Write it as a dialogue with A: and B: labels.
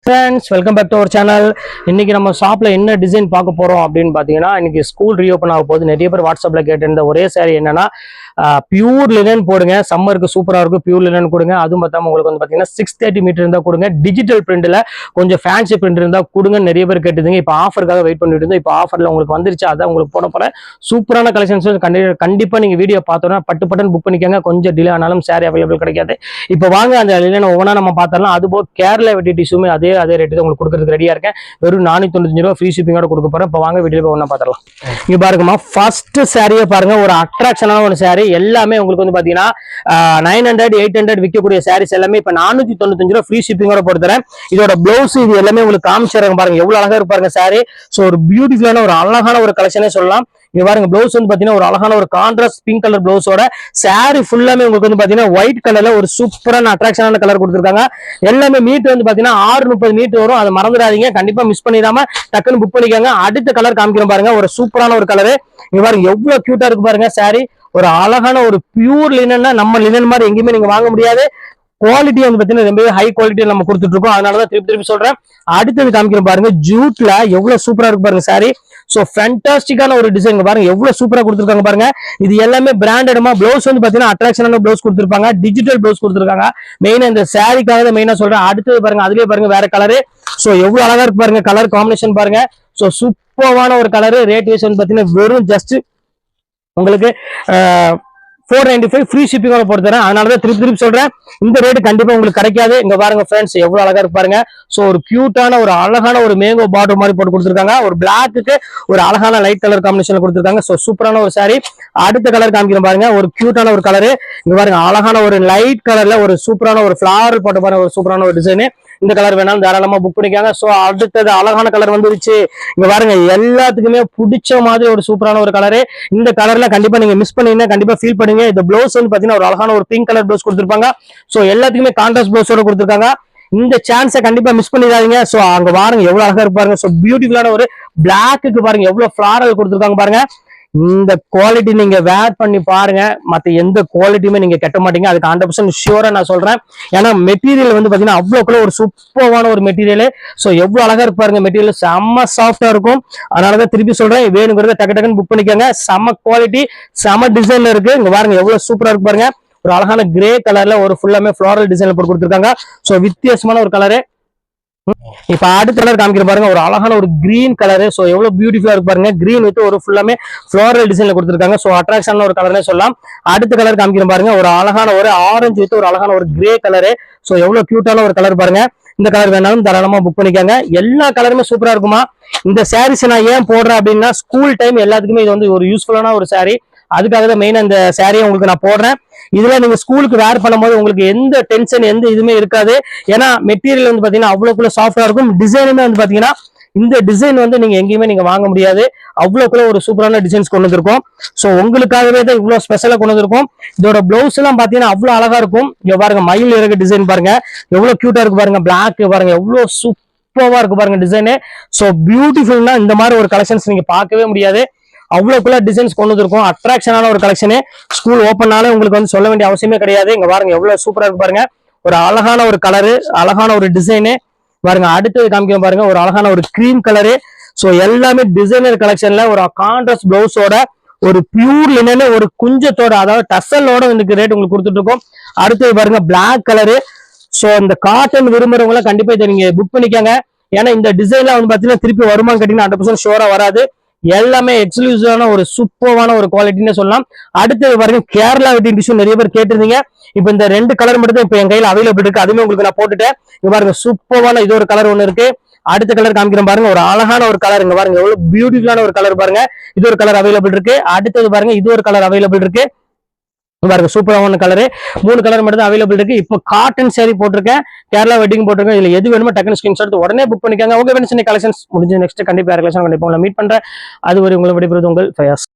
A: Friends, welcome back to our channel. இன்னைக்கு நம்ம ஷாப்ல என்ன டிசைன் பார்க்க போறோம் அப்படின்னு பாத்தீங்கன்னா, இன்னைக்கு ஸ்கூல் ரீஓபன் ஆக போகுது. நிறைய பேர் வாட்ஸ்அப்ல கேட்டிருந்த ஒரே சாரி என்னன்னா பியூர் லினன் போடுங்க, சம்மருக்கு சூப்பரா இருக்கும். பியூர் லினன் கொடுங்க. அதுவும் பார்த்தாம உங்களுக்கு வந்து பாத்தீங்கன்னா 630 மீட்டர் இருந்தா கொடுங்க. டிஜிட்டல் பிரிண்ட்ல கொஞ்சம் ஃபேன்சி பிரிண்ட் இருந்தா கொடுங்க. நிறைய பேர் கேட்டுதுங்க. இப்போ ஆஃபருக்காக வெயிட் பண்ணிட்டு இருந்தோம். இப்போ ஆஃபர்ல உங்களுக்கு வந்துருச்சு, அதான் உங்களுக்கு போட போறேன். சூப்பரான கலெக்ஷன்ஸ் கண்டிப்பா நீங்க வீடியோ பார்த்தோன்னா பட்டு புக் பண்ணிக்கோங்க. கொஞ்சம் டிலே ஆனாலும் சாரி அவைலபிள் கிடைக்காது. இப்போ வாங்க அந்த லினன் ஒவ்வொன்றா நம்ம பார்த்தரலாம். அதுபோக கேரளா வெட்டி டிஷ்யூமே அதே ரேட்டு தான் உங்களுக்கு கொடுக்கறதுக்கு ரெடியா இருக்கேன். வெறும் 495 ரூபா ஃப்ரீ ஷிப்பிங்கோட கொடுக்க போறேன். இப்போ வாங்க வீடியோ ஒண்ணா பார்த்தரலாம். இங்க பாருங்கம்மா, ஃபர்ஸ்ட் சாரியை பாருங்க. ஒரு அட்ராக்ஷனான ஒரு சாரி. எல்லாமே உங்களுக்கு வந்து பாத்தீங்கன்னா 900 800 விற்கக்கூடிய சாரீஸ் எல்லாமே இப்ப 495 ரூபா ஃப்ரீ ஷிப்பிங்கோட போட்டு தரேன். இதோட பிளவுஸ் இது எல்லாமே உங்களுக்கு காமிச்சிருங்க. பாருங்க எவ்வளவு அழகா இருப்பாருங்க சாரி. சோ ஒரு பியூட்டிஃபுல்லான ஒரு அழகான ஒரு கலெக்ஷனே சொல்லலாம். இங்க பாருங்க, பிளவுஸ் வந்து பாத்தீங்கன்னா ஒரு அழகான ஒரு கான்ட்ராஸ்ட் பிங்க் கலர் பிளவுஸோட சாரி ஃபுல்லாமே உங்களுக்கு வந்து பாத்தீங்கன்னா ஒயிட் கலர்ல ஒரு சூப்பரான அட்ராக்ஷனான கலர் கொடுத்துருக்காங்க. எல்லாமே மீட்டர் வந்து பாத்தீங்கன்னா 630 மீட்டர் வரும். அதை மறந்துடாதீங்க, கண்டிப்பா மிஸ் பண்ணிடாம டக்குன்னு புக் பண்ணிக்கோங்க. அடுத்த கலர் காமிக்கிறோம் பாருங்க, ஒரு சூப்பரான ஒரு கலரு. இங்க பாருங்க எவ்வளவு கியூட்டா இருக்கு பாருங்க சாரி. ஒரு அழகான ஒரு பியூர் லினன்னா நம்ம லினன் மாதிரி எங்கேயுமே நீங்க வாங்க முடியாது. குவாலிட்டி வந்து பாத்தீங்கன்னா ரொம்பவே ஹை குவாலிட்டி நம்ம கொடுத்துட்டு இருக்கோம். அதனாலதான் திருப்பி சொல்றேன். அடுத்தது காமிக்கிறோம் பாருங்க, ஜூட்ல எவ்வளவு சூப்பரா இருக்கு பாருங்க சாரி. சோ ஃபேண்டாஸ்டிக்கான ஒரு டிசைன் பாருங்க, எவ்வளவு சூப்பரா கொடுத்துருக்காங்க பாருங்க. இது எல்லாமே பிராண்டடமா. பிளவுஸ் வந்து பாத்தீங்கன்னா அட்ராக்ஷனான பிளவுஸ் கொடுத்துருப்பாங்க. டிஜிட்டல் பிளவுஸ் கொடுத்துருக்காங்க. மெயினா இந்த சாரிக்காக தான் மெயினா சொல்றேன். அடுத்தது பாருங்க, அதுலயே பாருங்க வேற கலரு. சோ எவ்வளவு அழகா இருக்கு பாருங்க கலர் காம்பினேஷன் பாருங்க. சோ சூப்பரான ஒரு கலரு. ரேட் வைஸ் வந்து பாத்தீங்கன்னா வெறும் ஜஸ்ட் உங்களுக்கு 495 ஃப்ரீ ஷிப்பிங்கோட போட்டு தரேன். அதனாலதான் திருப்பி சொல்றேன், இந்த ரேட் கண்டிப்பா உங்களுக்கு கிடைக்காது. இங்க பாருங்க ஃப்ரெண்ட்ஸ், எவ்வளவு அழகா இருப்பாருங்க. சோ ஒரு கியூட்டான ஒரு அழகான ஒரு மேங்கோ பார்டர் மாதிரி போட்டு கொடுத்துருக்காங்க. ஒரு பிளாக்கு ஒரு அழகான லைட் கலர் காம்பினேஷன் கொடுத்துருக்காங்க. சோ சூப்பரான ஒரு சாரி. அடுத்த கலர் காமிக்கிறேன் பாருங்க, ஒரு கியூட்டான ஒரு கலரு. இங்க பாருங்க அழகான ஒரு லைட் கலர்ல ஒரு சூப்பரான ஒரு ஃபிளாரல் போட்ட பாருங்க, ஒரு சூப்பரான ஒரு டிசைன். இந்த கலர் வேணாலும் தாராளமா புக் பண்ணிக்காங்க. சோ அடுத்தது அழகான கலர் வந்துருச்சு. இங்க பாருங்க எல்லாத்துக்குமே பிடிச்ச மாதிரி ஒரு சூப்பரான ஒரு கலரு. இந்த கலர்ல கண்டிப்பா நீங்க மிஸ் பண்ணீங்கன்னா கண்டிப்பா ஃபீல் பண்ணுங்க. இந்த பிளவுஸ் வந்து பாத்தீங்கன்னா ஒரு அழகான ஒரு பிங்க் கலர் பிளவுஸ் கொடுத்துருப்பாங்க. சோ எல்லாத்துக்குமே கான்ட்ராஸ்ட் பிளவுஸோட கொடுத்துருக்காங்க. இந்த சான்ஸை கண்டிப்பா மிஸ் பண்ணிடாதீங்க. சோ அங்க பாருங்க எவ்வளவு அழகா இருப்பாருங்க. சோ பியூட்டிஃபுல்லான ஒரு பிளாக்கு பாருங்க எவ்வளவு ஃபிளாரல் கொடுத்துருக்காங்க பாருங்க. இந்த குவாலிட்டி நீங்க வேர் பண்ணி பாருங்க, மத்த எந்த குவாலிட்டியுமே நீங்க கட்ட மாட்டீங்க. அதுக்கு 100% ஷியூரா நான் சொல்றேன். ஏன்னா மெட்டீரியல் வந்து பாத்தீங்கன்னா அவ்வளவுக்குள்ள ஒரு சூப்பரான ஒரு மெட்டீரியல். சோ எவ்வளவு அழகா இருப்பாருங்க மெட்டீரியல், செம்ம சாஃப்டா இருக்கும். அதனாலதான் திருப்பி சொல்றேன், வேணுங்கிறத டக்குன்னு புக் பண்ணிக்கோங்க. செம்ம குவாலிட்டி, செம்ம டிசைன்ல இருக்கு. இங்க பாருங்க எவ்வளவு சூப்பரா இருக்கு பாருங்க. ஒரு அழகான கிரே கலர்ல ஒரு ஃபுல்லாமே ஃபிளாரல் டிசைன்ல போட்டு கொடுத்துருக்காங்க. சோ வித்தியாசமான ஒரு கலரு. இப்ப அடுத்த கலர் காமிக்கிற பாருங்க, ஒரு அழகான ஒரு கிரீன் கலரு. சோ எவ்வளவு பியூட்டிஃபுல்லா இருக்கு பாருங்க. கிரீன் வித் ஒரு ஃபுல்லாமே ஃபிளாரல் டிசைன்ல கொடுத்துருக்காங்க. சோ அட்ராக்ஷனான ஒரு கலர்னே சொல்லலாம். அடுத்த கலர் காமிக்கிற பாருங்க, ஒரு அழகான ஒரு ஆரஞ்சு வித் ஒரு அழகான ஒரு கிரே கலரு. சோ எவ்வளவு கியூட்டான ஒரு கலர் பாருங்க. இந்த கலர் வேணாலும் தாராளமா புக் பண்ணிக்காங்க. எல்லா கலருமே சூப்பரா இருக்குமா. இந்த சாரீஸ் நான் ஏன் போடுறேன் அப்படின்னா, ஸ்கூல் டைம் எல்லாத்துக்குமே இது வந்து ஒரு யூஸ்ஃபுல்லான ஒரு சாரி. அதுக்காக தான் மெயினா இந்த சாரியை உங்களுக்கு நான் போடுறேன். இதுல நீங்க ஸ்கூலுக்கு வேர் பண்ணும்போது உங்களுக்கு எந்த டென்ஷன் எந்த இதுவுமே இருக்காது. ஏன்னா மெட்டீரியல் வந்து பாத்தீங்கன்னா அவ்வளவுக்குள்ள சாஃப்டா இருக்கும். டிசைனுமே வந்து பாத்தீங்கன்னா இந்த டிசைன் வந்து நீங்க எங்கேயுமே நீங்க வாங்க முடியாது. அவ்வளவுக்குள்ள ஒரு சூப்பரான டிசைன்ஸ் கொண்டு வந்திருக்கும். சோ உங்களுக்காகவே தான் இவ்வளவு ஸ்பெஷலா கொண்டு வந்திருக்கும். இதோட பிளவுஸ் எல்லாம் பாத்தீங்கன்னா அவ்வளவு அழகா இருக்கும். இங்க பாருங்க மயில் இறகு டிசைன் பாருங்க, எவ்வளவு கியூட்டா இருக்கு பாருங்க. பிளாக் பாருங்க எவ்வளவு சூப்பரா இருக்கு பாருங்க டிசைனு. சோ பியூட்டிஃபுல்னா இந்த மாதிரி ஒரு கலெக்ஷன்ஸ் நீங்க பார்க்கவே முடியாது. அவ்வளவுக்குள்ள டிசைன்ஸ் கொண்டு வந்திருக்கும். அட்ராக்ஷனான ஒரு கலெக்ஷனு. ஸ்கூல் ஓப்பன்னாலே உங்களுக்கு வந்து சொல்ல வேண்டிய அவசியமே கிடையாது. இங்க பாருங்க எவ்வளவு சூப்பரா இருக்கு பாருங்க. ஒரு அழகான ஒரு கலரு, அழகான ஒரு டிசைனு பாருங்க. அடுத்தது காமிக்க பாருங்க, ஒரு அழகான ஒரு கிரீம் கலரு. சோ எல்லாமே டிசைனர் கலெக்ஷன்ல ஒரு கான்ட்ராஸ்ட் பிளவுஸோட ஒரு பியூர் லினன் ஒரு குஞ்சத்தோட, அதாவது டசலோட இந்த ரேட் உங்களுக்கு கொடுத்துட்டு இருக்கோம். அடுத்தது பாருங்க பிளாக் கலரு. சோ இந்த காட்டன் விரும்புறவங்க கண்டிப்பா இதை நீங்க புக் பண்ணிக்கோங்க. ஏன்னா இந்த டிசைன்ல வந்து பாத்தீங்கன்னா திருப்பி வருமானு கேட்டீங்கன்னா 100% ஷோரா வராது. எல்லாமே எக்ஸ்க்ளூசிவான ஒரு சூப்பரான ஒரு குவாலிட்டின்னு சொல்லலாம். அடுத்து பாருங்க கேரளா வெட்டிங் டிஷ்யூ நிறைய பேர் கேட்டிருந்தீங்க. இப்ப இந்த 2 கலர் மட்டும் தான் இப்ப என் கையில அவைலபிள் இருக்கு. அதுமே உங்களுக்கு நான் போட்டுட்டேன். இங்க பாருங்க சூப்பரான இது ஒரு கலர் ஒண்ணு இருக்கு. அடுத்த கலர் காமிக்கிறேன் பாருங்க, ஒரு அழகான ஒரு கலர். இங்க பாருங்க எவ்வளவு பியூட்டிஃபுல்லான ஒரு கலர் பாருங்க. இது ஒரு கலர் அவைலபிள் இருக்கு. அடுத்தது பாருங்க இது ஒரு கலர் அவைலபிள் இருக்கு. பாருங்க சூப்பரான கலரு. 3 கலர் மட்டும் தான் அவைலபிள் இருக்கு. இப்போ காட்டன் சாரி போட்டிருக்கேன், கேரளா வெட்டிங் போட்டிருக்கேன். இதுல எது வேணுமோ டக்குனு ஸ்கிரீன்ஷாட் எடுத்து உடனே புக் பண்ணிக்கோங்க. உங்க வேணும் கலெக்ஷன்ஸ் முடிஞ்சு நெக்ஸ்ட் கண்டிப்பா கலெக்ஷன் கண்டிப்பா உங்களை மீட் பண்றேன். அது ஒரு உங்களை விடைபெறுவது உங்கள் ஃபயாஸ்.